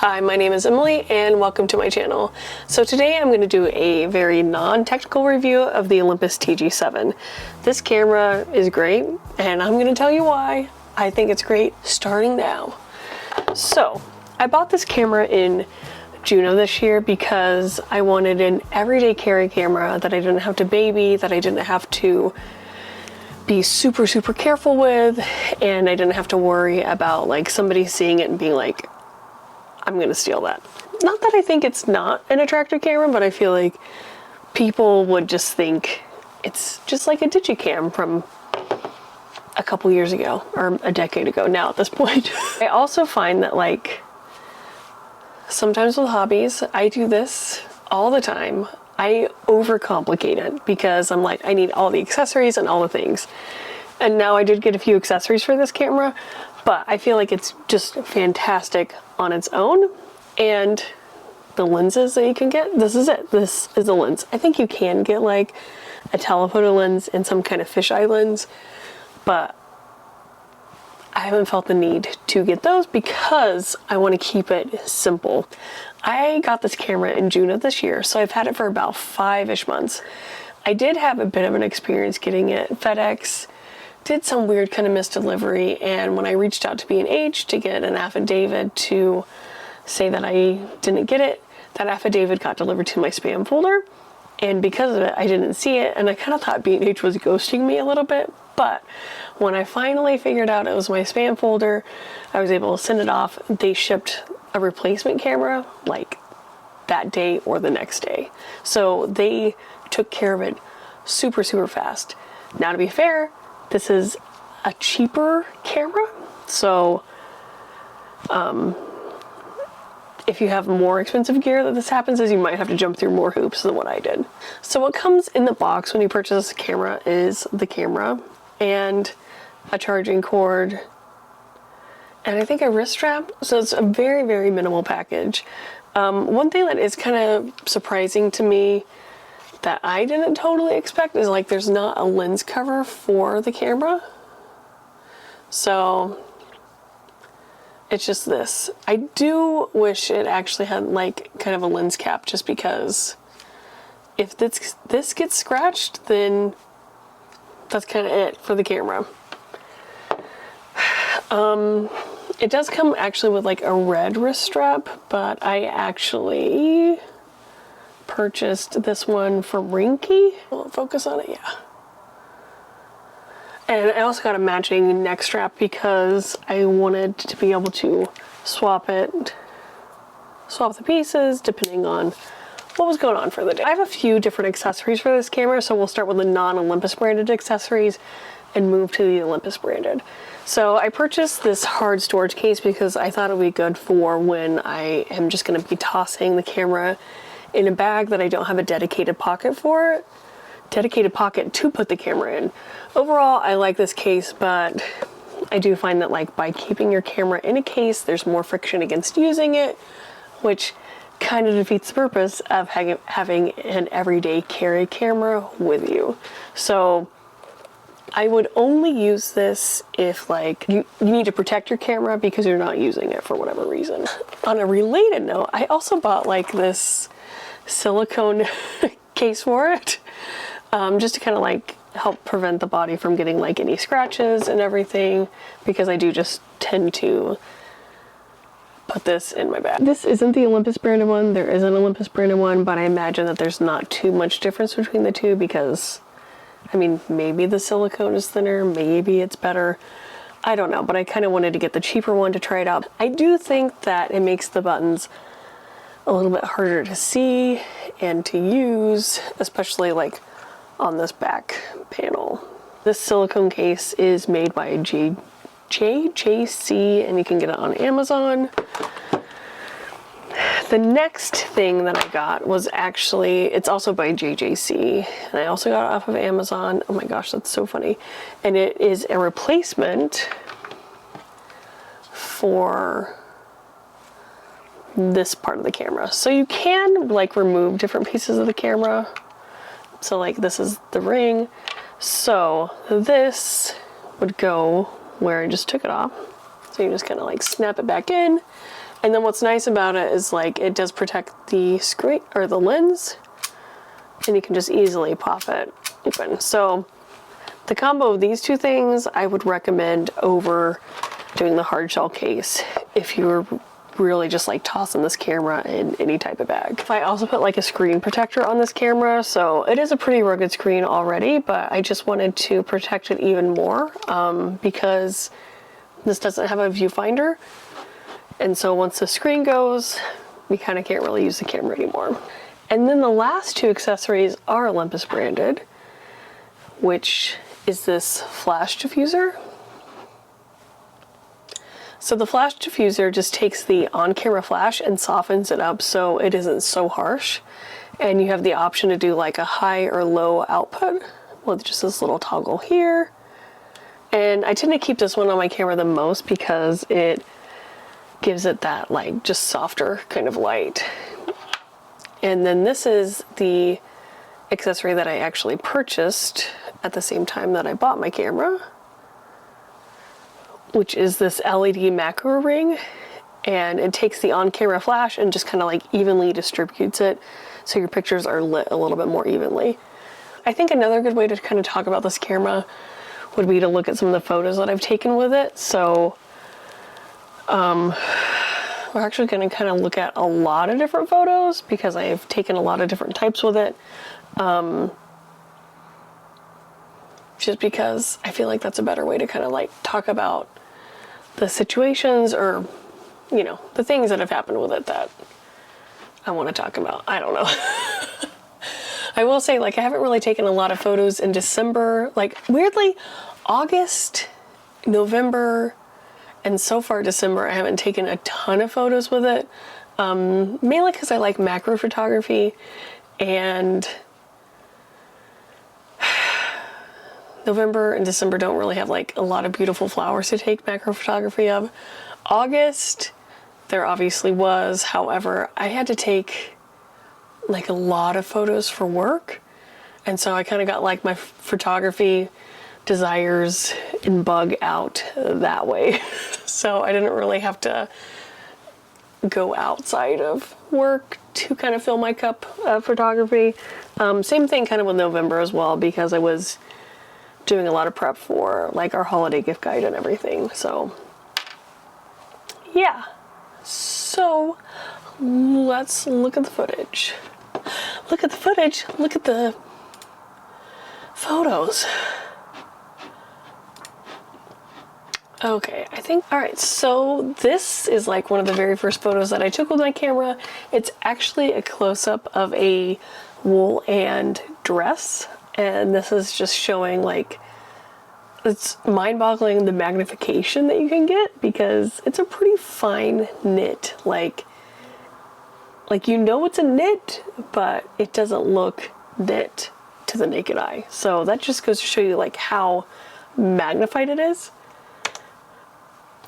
Hi, my name is Emily and welcome to my channel. So today I'm going to do a very non-technical review of the Olympus TG-7. This camera is great and I'm going to tell you why I think it's great starting now. So I bought this camera in June of this year because I wanted an everyday carry camera that I didn't have to baby, that I didn't have to be super careful with, and I didn't have to worry about like somebody seeing it and being like, I'm gonna steal that. Not that I think it's not an attractive camera, but I feel like people would just think it's just like a digicam from a couple years ago or a decade ago now at this point. I also find that like sometimes with hobbies, I do this all the time. I overcomplicate it because I'm like, I need all the accessories and all the things. And now I did get a few accessories for this camera, but I feel like it's just fantastic on its own. And the lenses that you can get, this is it. This is the lens. I think you can get like a telephoto lens and some kind of fisheye lens, but I haven't felt the need to get those because I want to keep it simple. I got this camera in June of this year, so I've had it for about 5-ish months. I did have a bit of an experience getting it. FedEx did some weird kind of misdelivery, and when I reached out to B&H to get an affidavit to say that I didn't get it, that affidavit got delivered to my spam folder, and because of it, I didn't see it, and I kind of thought B&H was ghosting me a little bit, but when I finally figured out it was my spam folder, I was able to send it off. They shipped a replacement camera like that day or the next day. So they took care of it super fast. Now to be fair, this is a cheaper camera. So if you have more expensive gear that this happens is you might have to jump through more hoops than what I did. So what comes in the box when you purchase a camera is the camera and a charging cord, and I think a wrist strap. So it's a very minimal package. One thing that is kind of surprising to me that I didn't totally expect is like there's not a lens cover for the camera. So it's just this. I do wish it actually had like kind of a lens cap, just because if this gets scratched, then that's kind of it for the camera. It does come actually with like a red wrist strap, but I actually purchased this one from Rinky. Will it focus on it? Yeah. And I also got a matching neck strap because I wanted to be able to swap the pieces depending on what was going on for the day. I have a few different accessories for this camera, so we'll start with the non-Olympus branded accessories and move to the Olympus branded. So I purchased this hard storage case because I thought it would be good for when I am just going to be tossing the camera in a bag that I don't have a dedicated pocket for, to put the camera in. Overall, I like this case, but I do find that like by keeping your camera in a case, there's more friction against using it, which kind of defeats the purpose of having an everyday carry camera with you. So I would only use this if like you need to protect your camera because you're not using it for whatever reason. On a related note, I also bought like this silicone case for it, just to kind of like help prevent the body from getting like any scratches and everything, because I do just tend to put this in my bag. This isn't the Olympus branded one. There is an Olympus branded one, but I imagine that there's not too much difference between the two because, I mean, maybe the silicone is thinner, maybe it's better. I don't know, but I kind of wanted to get the cheaper one to try it out. I do think that it makes the buttons a little bit harder to see and to use, especially like on this back panel. This silicone case is made by JJC and you can get it on Amazon. The next thing that I got was actually, it's also by JJC, and I also got it off of Amazon. Oh my gosh, that's so funny. And it is a replacement for this part of the camera. So you can like remove different pieces of the camera. So like this is the ring. So this would go where I just took it off. So you just kind of like snap it back in, And then what's nice about it is like it does protect the screen or the lens, and you can just easily pop it open. So the combo of these two things I would recommend over doing the hard shell case if you were really just like tossing this camera in any type of bag. I also put like a screen protector on this camera, so it is a pretty rugged screen already, but I just wanted to protect it even more because this doesn't have a viewfinder. And so once the screen goes, we kind of can't really use the camera anymore. And then the last two accessories are Olympus branded, which is this flash diffuser. So the flash diffuser just takes the on-camera flash and softens it up so it isn't so harsh. And you have the option to do like a high or low output with just this little toggle here. And I tend to keep this one on my camera the most because it gives it that like just softer kind of light. And then this is the accessory that I actually purchased at the same time that I bought my camera, which is this LED macro ring, and it takes the on-camera flash and just kind of like evenly distributes it so your pictures are lit a little bit more evenly. I think another good way to kind of talk about this camera would be to look at some of the photos that I've taken with it. So we're actually going to kind of look at a lot of different photos because I've taken a lot of different types with it. Just because I feel like that's a better way to kind of like talk about the situations or, you know, the things that have happened with it that I want to talk about. I don't know. I will say, like, I haven't really taken a lot of photos in December. Like, weirdly, August, November, and so far December, I haven't taken a ton of photos with it. Mainly because I like macro photography, and November and December don't really have like a lot of beautiful flowers to take macro photography of. August, there obviously was. However, I had to take like a lot of photos for work. And so I kind of got like my photography desires and bug out that way. So I didn't really have to go outside of work to kind of fill my cup of photography. Same thing kind of with November as well, because I was doing a lot of prep for like our holiday gift guide and everything. So yeah, so let's look at the footage. Look at the footage, look at the photos. Okay, I think, all right, so this is like one of the very first photos that I took with my camera. It's actually a close-up of a wool and dress, and this is just showing like, it's mind-boggling the magnification that you can get, because it's a pretty fine knit, like you know it's a knit, but it doesn't look knit to the naked eye. So that just goes to show you like how magnified it is.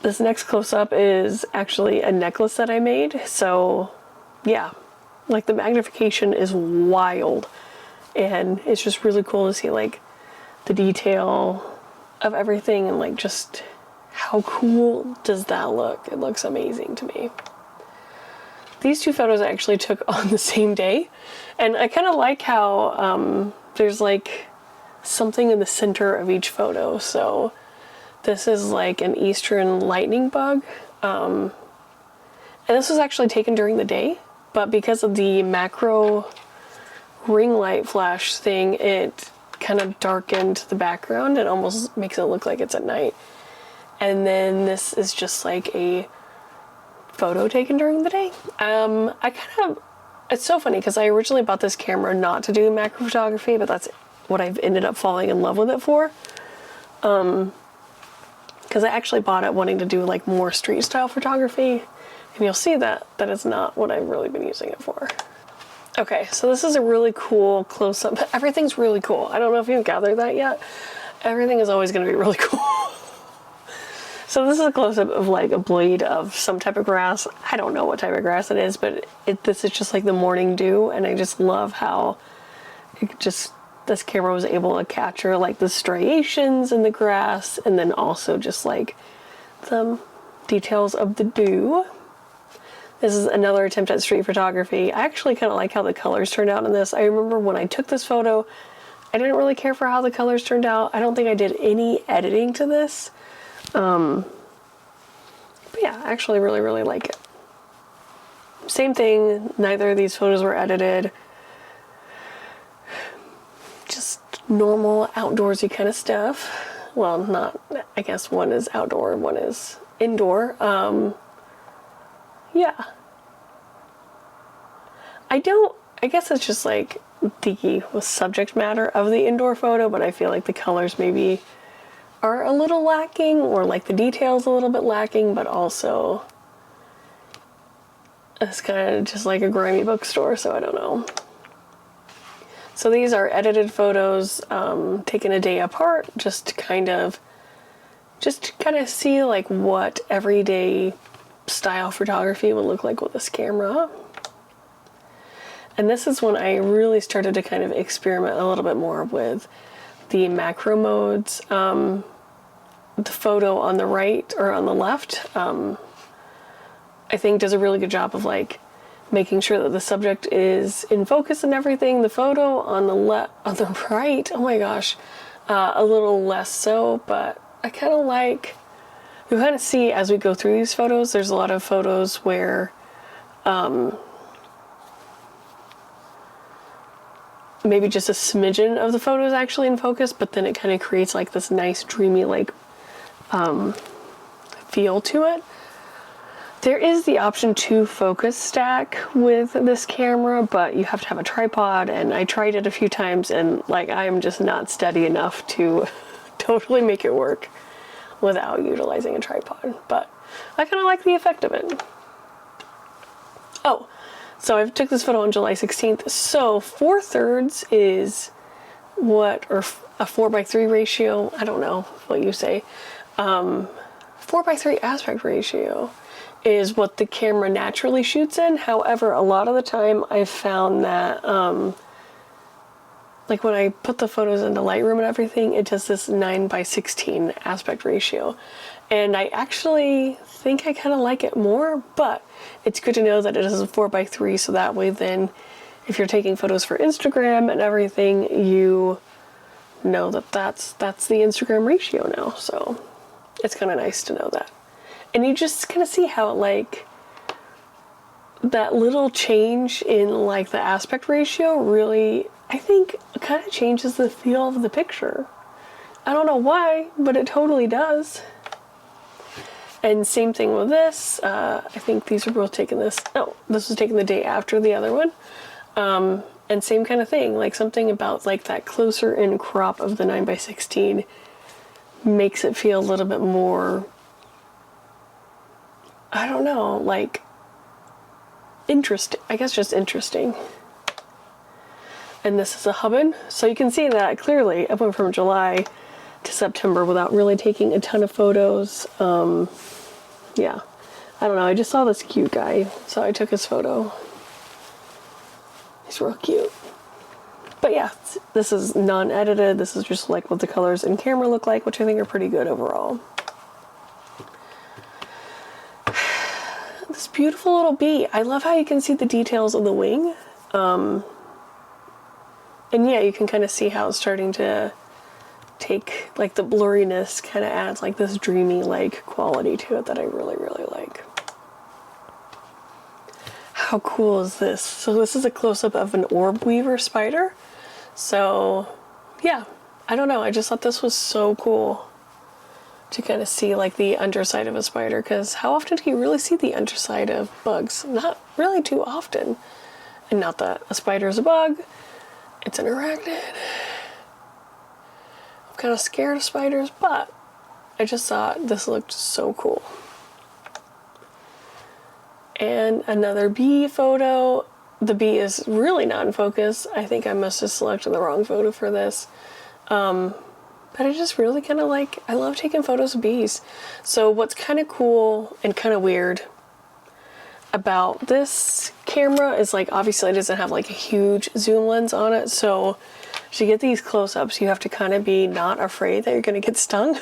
This next close-up is actually a necklace that I made. So yeah, like the magnification is wild, and it's just really cool to see like the detail of everything, and like just how cool does that look. It looks amazing to me. These two photos I actually took on the same day, and I kind of like how there's like something in the center of each photo. So this is like an Eastern lightning bug, and this was actually taken during the day, but because of the macro ring light flash thing, it kind of darkened the background. It almost makes it look like it's at night. And then this is just like a photo taken during the day. It's so funny because I originally bought this camera not to do macro photography, but that's what I've ended up falling in love with it for. Because I actually bought it wanting to do like more street style photography, and you'll see that is not what I've really been using it for. Okay, so this is a really cool close-up. Everything's really cool. I don't know if you've gathered that yet. Everything is always going to be really cool. So this is a close-up of like a blade of some type of grass. I don't know what type of grass it is, but this is just like the morning dew, and I just love how this camera was able to capture like the striations in the grass, and then also just like the details of the dew. This is another attempt at street photography. I actually kind of like how the colors turned out in this. I remember when I took this photo, I didn't really care for how the colors turned out. I don't think I did any editing to this. But yeah, I actually really, really like it. Same thing, neither of these photos were edited. Just normal outdoorsy kind of stuff. Well, not, I guess one is outdoor, one is indoor. Yeah. I guess it's just like the subject matter of the indoor photo, but I feel like the colors maybe are a little lacking, or like the details a little bit lacking, but also it's kind of just like a grimy bookstore, so I don't know. So these are edited photos taken a day apart, just to kind of see like what everyday style photography would look like with this camera. And this is when I really started to kind of experiment a little bit more with the macro modes. The photo on the right or on the left, I think does a really good job of like making sure that the subject is in focus and everything. The photo on the right, oh my gosh, a little less so, but I kind of like, you kind of see as we go through these photos, there's a lot of photos where maybe just a smidgen of the photo is actually in focus, but then it kind of creates like this nice dreamy like feel to it. There is the option to focus stack with this camera, but you have to have a tripod, and I tried it a few times and like I am just not steady enough to totally make it work without utilizing a tripod, but I kind of like the effect of it. Oh, so I took this photo on July 16th. So 4/3 is what, or a 4:3 ratio, I don't know what you say. 4:3 aspect ratio is what the camera naturally shoots in. However, a lot of the time I've found that like when I put the photos into Lightroom and everything, it does this 9:16 aspect ratio. And I actually think I kind of like it more, but it's good to know that it is a 4:3, so that way then if you're taking photos for Instagram and everything, you know that that's the Instagram ratio now. So it's kind of nice to know that. And you just kind of see how like that little change in like the aspect ratio really, I think, kind of changes the feel of the picture. I don't know why, but it totally does. And same thing with this. I think these were both taken this was taken the day after the other one. And same kind of thing, like something about like that closer in crop of the 9:16 makes it feel a little bit more, I don't know, like interesting. I guess just interesting. And this is a hubbin, so you can see that clearly I went from July to September without really taking a ton of photos. Yeah, I don't know, I just saw this cute guy, so I took his photo. He's real cute. But yeah, this is non-edited. This is just like what the colors in camera look like, which I think are pretty good overall. This beautiful little bee. I love how you can see the details of the wing. And yeah, you can kind of see how it's starting to take, like the blurriness kind of adds like this dreamy like quality to it that I really, really like. How cool is this? So this is a close-up of an orb weaver spider. So yeah, I don't know, I just thought this was so cool to kind of see like the underside of a spider, because how often do you really see the underside of bugs? Not really too often. And not that a spider is a bug, it's an arachnid. I'm kind of scared of spiders, but I just thought this looked so cool. And another bee photo. The bee is really not in focus. I think I must have selected the wrong photo for this. But I just really kind of like, I love taking photos of bees. So what's kind of cool and kind of weird about this camera is like, obviously it doesn't have like a huge zoom lens on it. So to get these close-ups, you have to kind of be not afraid that you're going to get stung.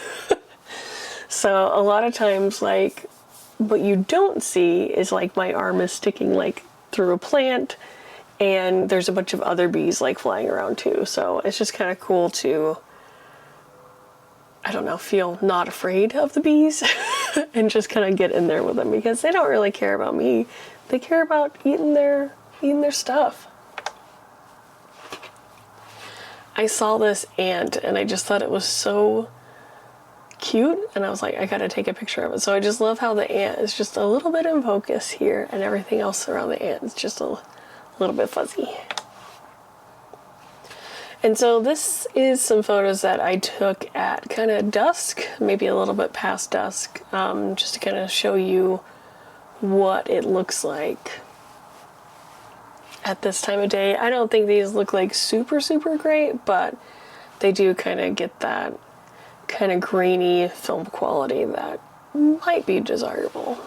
So a lot of times, like, what you don't see is like my arm is sticking like through a plant, and there's a bunch of other bees like flying around too. So it's just kind of cool to, I don't know, feel not afraid of the bees and just kind of get in there with them, because they don't really care about me. They care about eating their stuff. I saw this ant and I just thought it was so cute, and I was like, I gotta take a picture of it. So I just love how the ant is just a little bit in focus here, and everything else around the ant is just a little bit fuzzy. And so this is some photos that I took at kind of dusk, maybe a little bit past dusk, just to kind of show you what it looks like at this time of day. I don't think these look like super great, but they do kind of get that kind of grainy film quality that might be desirable.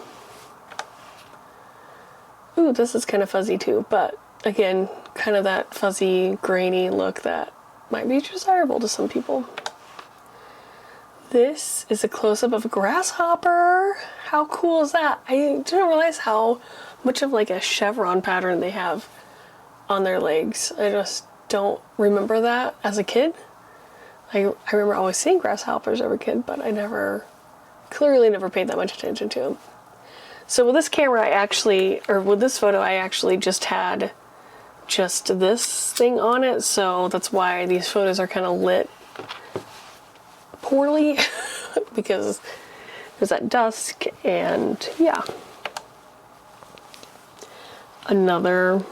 Ooh, this is kind of fuzzy too, but again, kind of that fuzzy, grainy look that might be desirable to some people. This is a close-up of a grasshopper. How cool is that? I didn't realize how much of like a chevron pattern they have on their legs. I just don't remember that as a kid. I remember always seeing grasshoppers as a kid, but I clearly never paid that much attention to them. So with this camera, with this photo, I actually just had just this thing on it, so that's why these photos are kind of lit poorly because it was at dusk. And yeah, another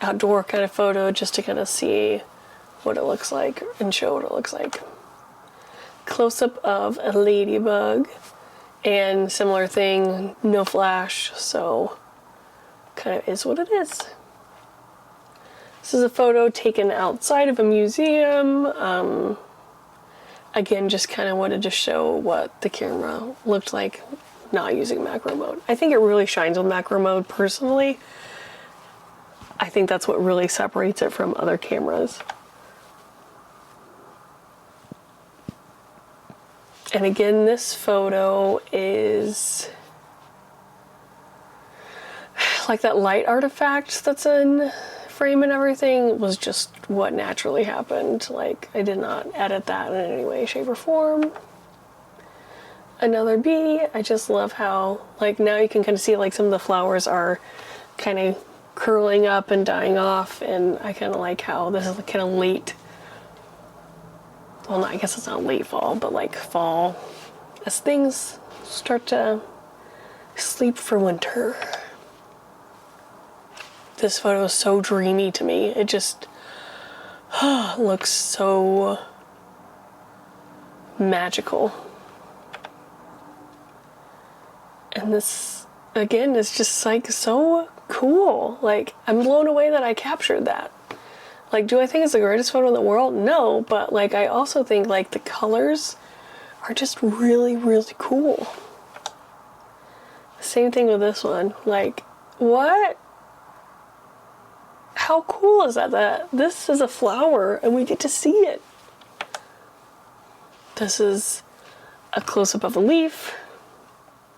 outdoor kind of photo just to kind of see what it looks like and show what it looks like. Close-up of a ladybug, and similar thing, no flash, so kind of is what it is. This is a photo taken outside of a museum. Again, just kind of wanted to show what the camera looked like not using macro mode. I think it really shines with macro mode personally. I think that's what really separates it from other cameras. And again, this photo is like that light artifact that's in frame and everything was just what naturally happened. Like, I did not edit that in any way, shape, or form. Another bee. I just love how, like, now you can kind of see like some of the flowers are kind of curling up and dying off, and I kind of like how this is kind of late. Well, no, I guess it's not late fall, but like fall, as things start to sleep for winter. This photo is so dreamy to me. It just looks so magical. And this, again, is just like so cool. Like, I'm blown away that I captured that. Like, do I think it's the greatest photo in the world? No, but like, I also think like the colors are just really cool. Same thing with this one. Like, what? How cool is that? That this is a flower and we get to see it. This is a close-up of a leaf.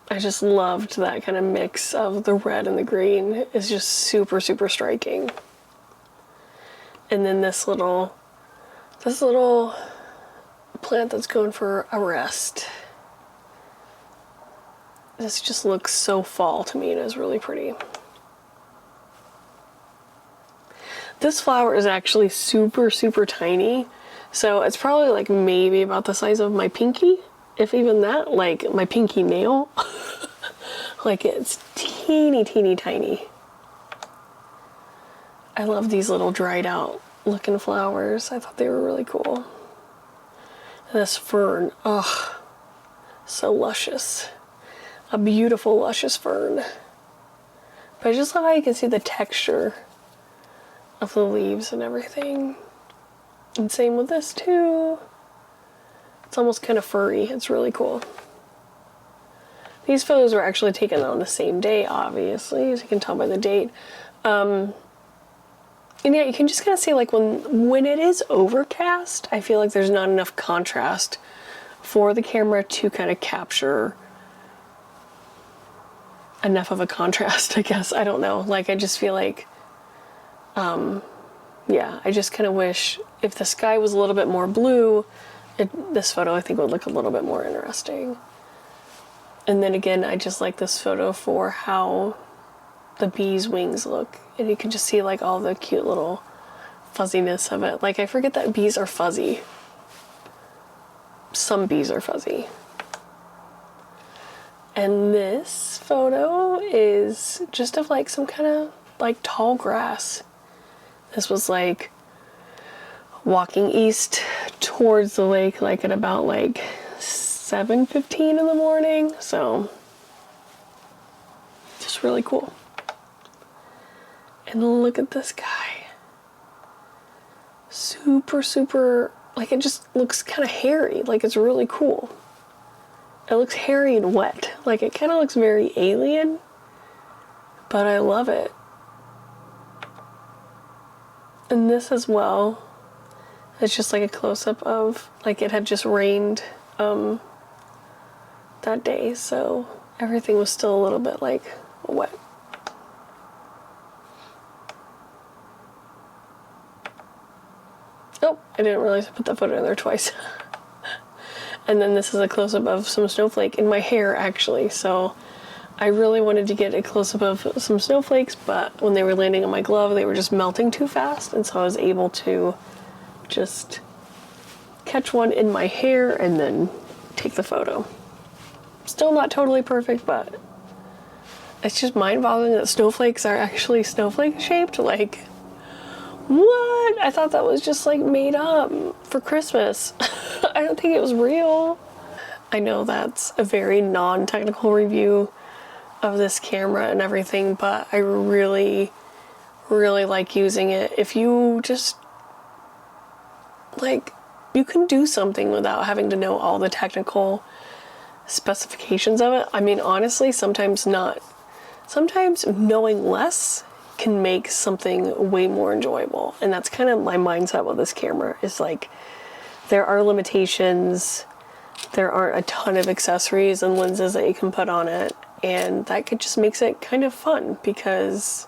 I just loved that kind of mix of the red and the green. It's just super striking. And then this little plant that's going for a rest. This just looks so fall to me, and it's really pretty. This flower is actually super tiny. So it's probably like maybe about the size of my pinky, if even that, like my pinky nail. Like, it's teeny tiny. I love these little dried out looking flowers. I thought they were really cool. And this fern, oh, so luscious. A beautiful, luscious fern. But I just love how you can see the texture of the leaves and everything. And same with this too. It's almost kind of furry. It's really cool. These photos were actually taken on the same day, obviously, as you can tell by the date. And yeah, you can just kind of see, like, when it is overcast, I feel like there's not enough contrast for the camera to kind of capture enough of a contrast, I guess. I don't know. Like, I just feel like, yeah, I just kind of wish if the sky was a little bit more blue, this photo I think would look a little bit more interesting. And then again, I just like this photo for how the bee's wings look. And you can just see like all the cute little fuzziness of it. Like, I forget that bees are fuzzy. Some bees are fuzzy. And this photo is just of like some kind of like tall grass. This was like walking east towards the lake like at about like 7:15 in the morning. So just really cool. And look at this guy. Super, super, like, it just looks kind of hairy. Like, it's really cool. It looks hairy and wet. Like, it kind of looks very alien, but I love it. And this as well, it's just like a close-up of, like, it had just rained that day, so everything was still a little bit, like, wet. Oh, I didn't realize I put that photo in there twice. And then this is a close-up of some snowflake in my hair, actually. So I really wanted to get a close-up of some snowflakes, but when they were landing on my glove, they were just melting too fast. And so I was able to just catch one in my hair and then take the photo. Still not totally perfect, but it's just mind-boggling that snowflakes are actually snowflake-shaped. Like, what? I thought that was just like made up for Christmas. I don't think it was real. I know that's a very non-technical review of this camera and everything, but I really, really like using it. If you just, like, you can do something without having to know all the technical specifications of it. I mean, honestly, sometimes knowing less can make something way more enjoyable. And that's kind of my mindset with this camera, is like, there are limitations, there aren't a ton of accessories and lenses that you can put on it, and that just makes it kind of fun because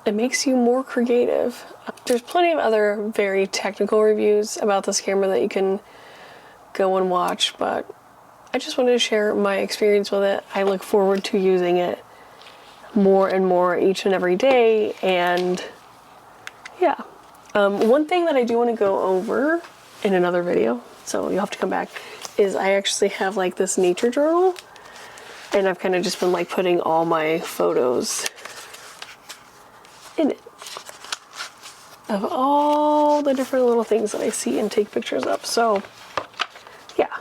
it makes you more creative. There's plenty of other very technical reviews about this camera that you can go and watch, but I just wanted to share my experience with it. I look forward to using it more and more each and every day, and yeah. One thing that I do want to go over in another video, so you'll have to come back, is I actually have like this nature journal, and I've kind of just been like putting all my photos in it of all the different little things that I see and take pictures of. So yeah,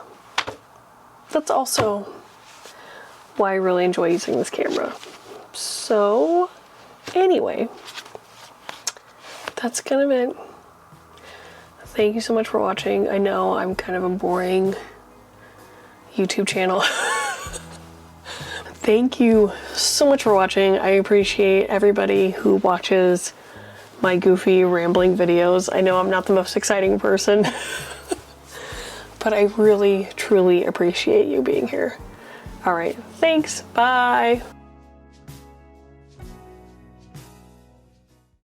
that's also why I really enjoy using this camera. So anyway, that's kind of it. Thank you so much for watching. I know I'm kind of a boring YouTube channel. Thank you so much for watching. I appreciate everybody who watches my goofy, rambling videos. I know I'm not the most exciting person, but I really, truly appreciate you being here. All right, thanks, bye.